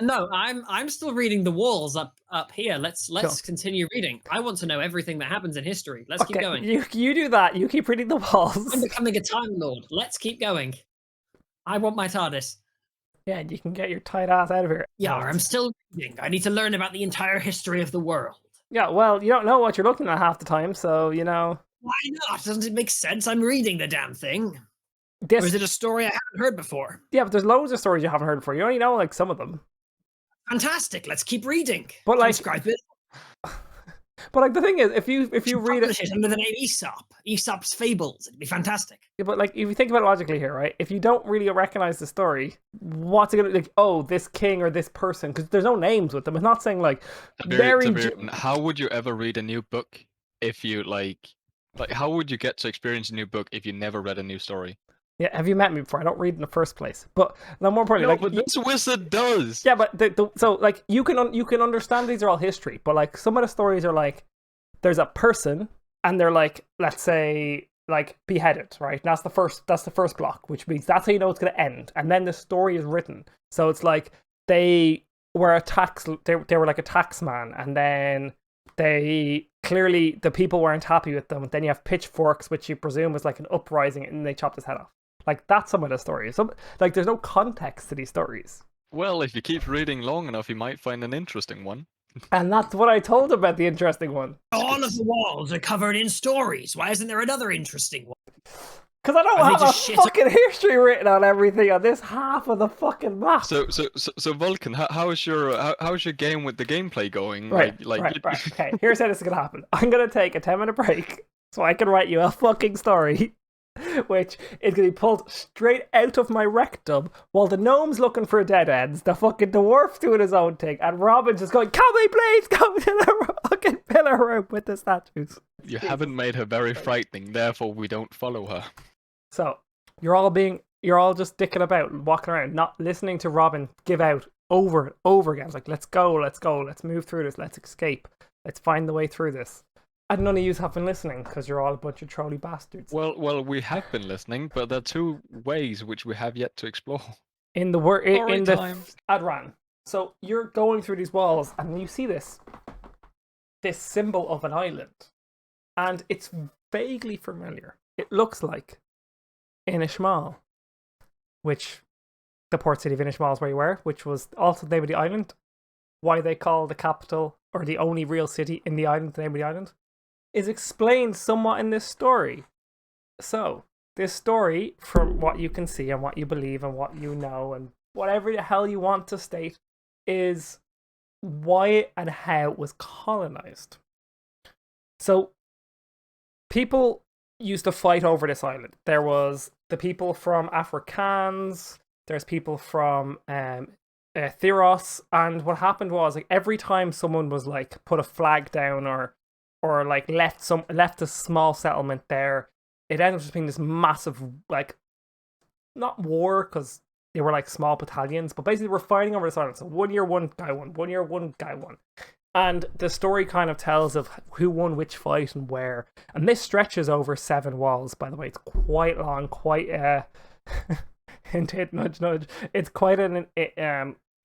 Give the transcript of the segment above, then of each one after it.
No, I'm still reading the walls up here. Cool. Let's continue reading. I want to know everything that happens in history. Let's keep Okay, going. you do that. You keep reading the I'm walls. becoming a Time Lord. Let's keep going. I want my TARDIS. Yeah, and you can get your tight ass out of here. Yeah, I'm still reading. I need to learn about the entire history of the world. Yeah, well, you don't know what you're looking at half the time, so you know Why not? Doesn't it make sense? I'm reading the damn thing. Or is this. it a story I haven't heard before? Yeah, but there's loads of stories you haven't heard before. You only know like some of them. Fantastic. Let's keep reading. But like, Transcribe it. but like the thing is, if you Should read it, publish it under the name Aesop. Aesop's Fables. It'd be fantastic. yeah, but like if you think about it logically here, right? If you don't really recognize the story, what's it gonna like? Oh, this king or this person, because there's no names with them. It's not saying like Mary. Tiberian, how would you ever read a new book if you like how would you get to experience a new book if you never read a new story? Yeah, have you met me before? I don't read in the first place. But no, more importantly, No, like but this wizard does. yeah, but so like you can understand these are all history, but like some of the stories are like there's a person and they're like, let's say, like beheaded, right? And that's the first block, which means that's how you know it's gonna end. And then the story is written. So it's like they were they were like a tax man, and then they clearly the people weren't happy with them. Then you have pitchforks, which you presume was like an uprising, and they chopped his head off. Like that's some of the stories. Some like there's no context to these stories. Well, if you keep reading long enough, you might find an interesting one. And that's what I told about the interesting one. All of the walls are covered in stories. Why isn't there another interesting one? Because I don't Are they have a just shit? fucking history written on everything on this half of the fucking map. So Vulcan, how's your game with the gameplay going? Right. Okay, here's how this is gonna happen. I'm gonna take a 10-minute break so I can write you a fucking story, which is gonna be pulled straight out of my rectum while the gnome's looking for dead ends, the fucking dwarf doing his own thing, and Robin's just going, "Can we please go to the fucking pillar room with the statues?" You haven't made her very frightening, therefore we don't follow her. So you're all just dicking about, walking around, not listening to Robin give out over and over again. It's like, let's go, let's move through this, let's escape, let's find the way through this. And none of you have been listening because you're all a bunch of trolly bastards. Well, we have been listening, but there are two ways which we have yet to explore. In the Adran. So you're going through these walls, and you see this symbol of an island, and it's vaguely familiar. It looks like Inishmal, which the port city of Inishmal is where you were, which was also the name of the island. Why they call the capital, or the only real city in the island, the name of the island, is explained somewhat in this story. So, this story, from what you can see and what you believe and what you know and whatever the hell you want to state, is why and how it was colonized. So, people used to fight over this island. There was the people from Afrikaans, there's people from Theros, and what happened was like every time someone was like put a flag down or like left a small settlement there, it ended up just being this massive, like, not war because they were like small battalions, but basically we're fighting over this island. So 1 year one guy won, 1 year one guy won. And the story kind of tells of who won which fight and where. And this stretches over 7 walls, by the way. It's quite long, quite hint, hint, nudge, nudge. It's quite an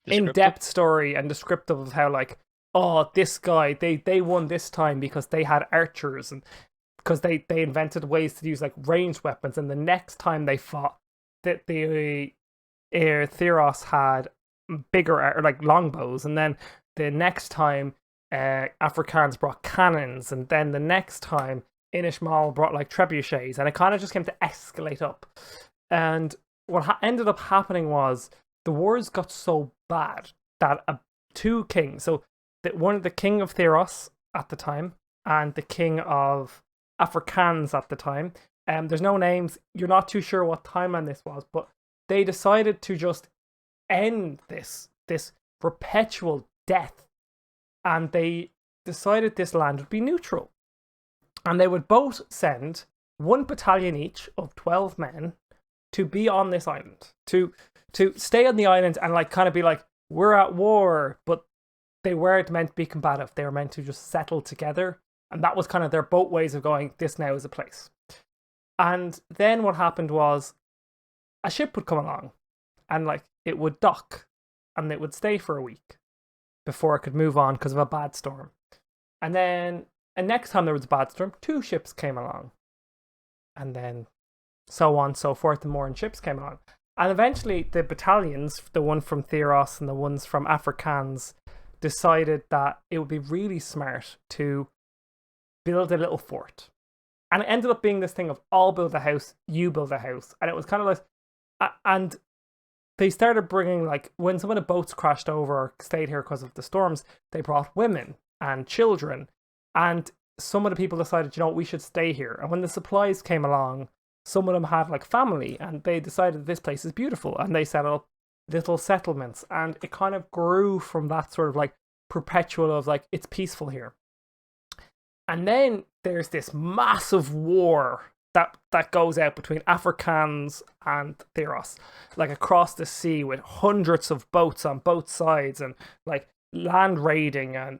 in-depth story and descriptive of how, like, oh, this guy, they won this time because they had archers and because they invented ways to use like ranged weapons. And the next time they fought, the Theros had bigger, like, longbows. And then the next time, Afrikaans brought cannons, and then the next time, Inishmal brought like trebuchets, and it kind of just came to escalate up. And what ended up happening was the wars got so bad that two kings, so the king of Theros at the time and the king of Afrikaans at the time, there's no names. You're not too sure what timeline this was, but they decided to just end this perpetual death, and they decided this land would be neutral, and they would both send 1 battalion each of 12 men to be on this island, to stay on the island and like kind of be like, we're at war, but they weren't meant to be combative. They were meant to just settle together, and that was kind of their both ways of going, this now is a place. And then what happened was a ship would come along and like it would dock, and it would stay for a week before it could move on because of a bad storm. And then next time there was a bad storm, 2 ships came along. And then so on and so forth, and more ships came along. And eventually the battalions, the one from Theros and the ones from Afrikaans, decided that it would be really smart to build a little fort. And it ended up being this thing of I'll build a house, you build a house. And it was kind of like, and they started bringing, like, when some of the boats crashed over or stayed here because of the storms, they brought women and children. And some of the people decided, you know, we should stay here. And when the supplies came along, some of them had like family, and they decided this place is beautiful, and they set up little settlements, and it kind of grew from that sort of like perpetual of like, it's peaceful here. And then there's this massive war that goes out between Afrikaans and Theros, like across the sea, with hundreds of boats on both sides, and like land raiding and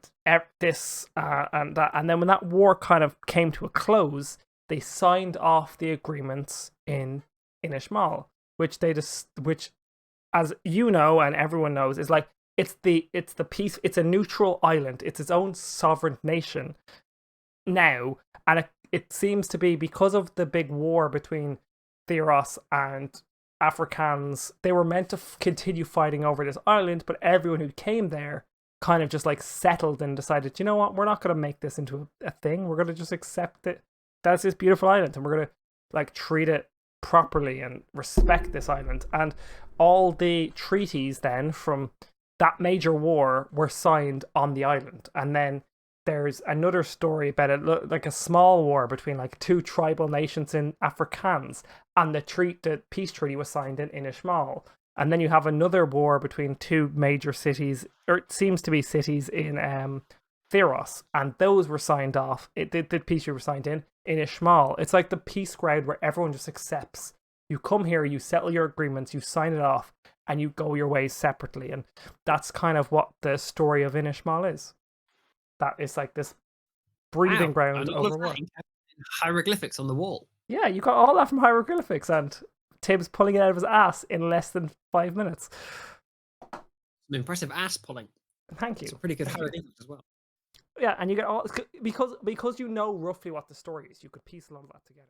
this and that. And then when that war kind of came to a close, they signed off the agreements in Inishmal, which as you know and everyone knows, is like it's the peace. It's a neutral island. It's its own sovereign nation now, and it seems to be because of the big war between Theros and Afrikaans. They were meant to continue fighting over this island, but everyone who came there kind of just like settled and decided, you know what, we're not going to make this into a thing. We're going to just accept it. That's this beautiful island, and we're going to like treat it properly and respect this island. And all the treaties then from that major war were signed on the island. And then there's another story about it, like a small war between like 2 tribal nations in Afrikaans, and the peace treaty was signed in Inishmal. And then you have another war between 2 major cities, or it seems to be cities in Theros, and those were signed off. The peace treaty was signed in Ishmael. It's like the peace ground where everyone just accepts. You come here, you settle your agreements, you sign it off, and you go your ways separately. And that's kind of what the story of Inishmal is. That is like this breathing ground over war. Hieroglyphics on the wall. Yeah, you got all that from hieroglyphics, and Tibs pulling it out of his ass in less than 5 minutes. An impressive ass pulling. Thank you. It's a pretty good hieroglyphics as well. Yeah, and you get all because you know roughly what the story is. You could piece a lot of that together.